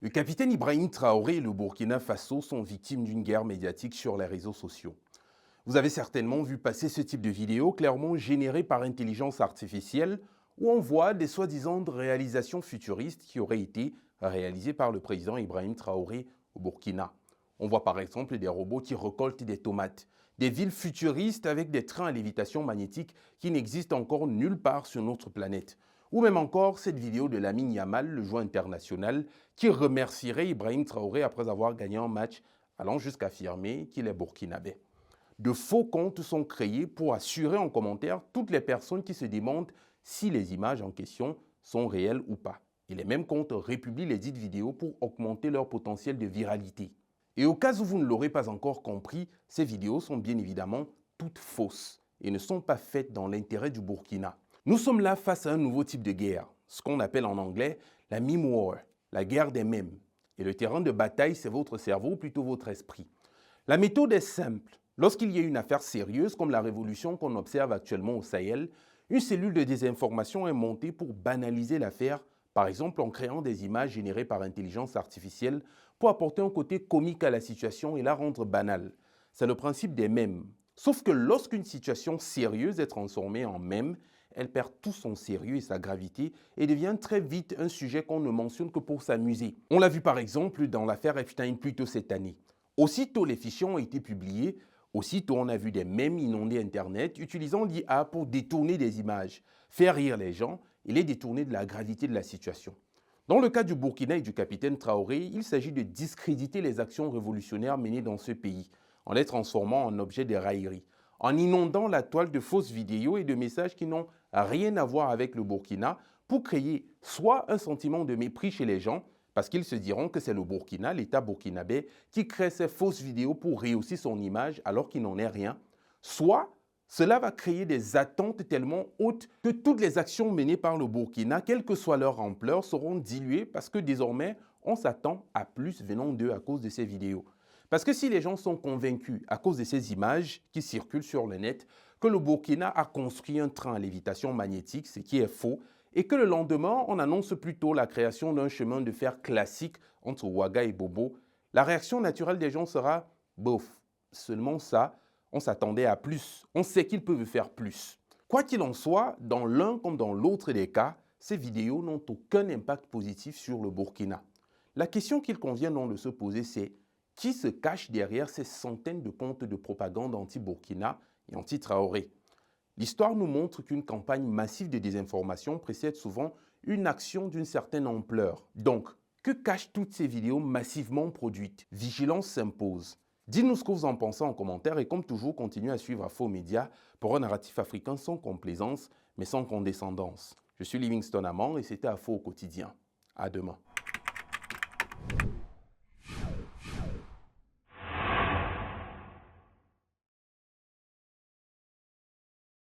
Le capitaine Ibrahim Traoré et le Burkina Faso sont victimes d'une guerre médiatique sur les réseaux sociaux. Vous avez certainement vu passer ce type de vidéo clairement générée par intelligence artificielle où on voit des soi-disant réalisations futuristes qui auraient été réalisées par le président Ibrahim Traoré au Burkina. On voit par exemple des robots qui récoltent des tomates, des villes futuristes avec des trains à lévitation magnétique qui n'existent encore nulle part sur notre planète. Ou même encore cette vidéo de Lamine Yamal, le joueur international, qui remercierait Ibrahim Traoré après avoir gagné un match, allant jusqu'à affirmer qu'il est burkinabé. De faux comptes sont créés pour assurer en commentaire toutes les personnes qui se demandent si les images en question sont réelles ou pas. Et les mêmes comptes republient les dites vidéos pour augmenter leur potentiel de viralité. Et au cas où vous ne l'aurez pas encore compris, ces vidéos sont bien évidemment toutes fausses et ne sont pas faites dans l'intérêt du Burkina. Nous sommes là face à un nouveau type de guerre, ce qu'on appelle en anglais la meme war, la guerre des mèmes. Et le terrain de bataille, c'est votre cerveau ou plutôt votre esprit. La méthode est simple. Lorsqu'il y a une affaire sérieuse comme la révolution qu'on observe actuellement au Sahel, une cellule de désinformation est montée pour banaliser l'affaire, par exemple en créant des images générées par intelligence artificielle pour apporter un côté comique à la situation et la rendre banale. C'est le principe des mèmes. Sauf que lorsqu'une situation sérieuse est transformée en mème, elle perd tout son sérieux et sa gravité et devient très vite un sujet qu'on ne mentionne que pour s'amuser. On l'a vu par exemple dans l'affaire Epstein plus tôt cette année. Aussitôt les fichiers ont été publiés, aussitôt on a vu des mèmes inonder Internet utilisant l'IA pour détourner des images, faire rire les gens et les détourner de la gravité de la situation. Dans le cas du Burkina et du capitaine Traoré, il s'agit de discréditer les actions révolutionnaires menées dans ce pays, en les transformant en objets de raillerie, en inondant la toile de fausses vidéos et de messages qui n'ont rien à voir avec le Burkina pour créer soit un sentiment de mépris chez les gens, parce qu'ils se diront que c'est le Burkina, l'État burkinabé, qui crée ces fausses vidéos pour rehausser son image alors qu'il n'en est rien, soit cela va créer des attentes tellement hautes que toutes les actions menées par le Burkina, quelle que soit leur ampleur, seront diluées parce que désormais, on s'attend à plus venant d'eux à cause de ces vidéos. Parce que si les gens sont convaincus, à cause de ces images qui circulent sur le net, que le Burkina a construit un train à lévitation magnétique, ce qui est faux, et que le lendemain, on annonce plutôt la création d'un chemin de fer classique entre Ouaga et Bobo, la réaction naturelle des gens sera « bof, seulement ça, on s'attendait à plus, on sait qu'ils peuvent faire plus ». Quoi qu'il en soit, dans l'un comme dans l'autre des cas, ces vidéos n'ont aucun impact positif sur le Burkina. La question qu'il convient donc de se poser, c'est qui se cache derrière ces centaines de comptes de propagande anti-Burkina et anti-Traoré? L'histoire nous montre qu'une campagne massive de désinformation précède souvent une action d'une certaine ampleur. Donc, que cachent toutes ces vidéos massivement produites? Vigilance s'impose. Dites-nous ce que vous en pensez en commentaire et comme toujours, continuez à suivre Afo Média pour un narratif africain sans complaisance mais sans condescendance. Je suis Livingstone Amand et c'était Afo au quotidien. À demain.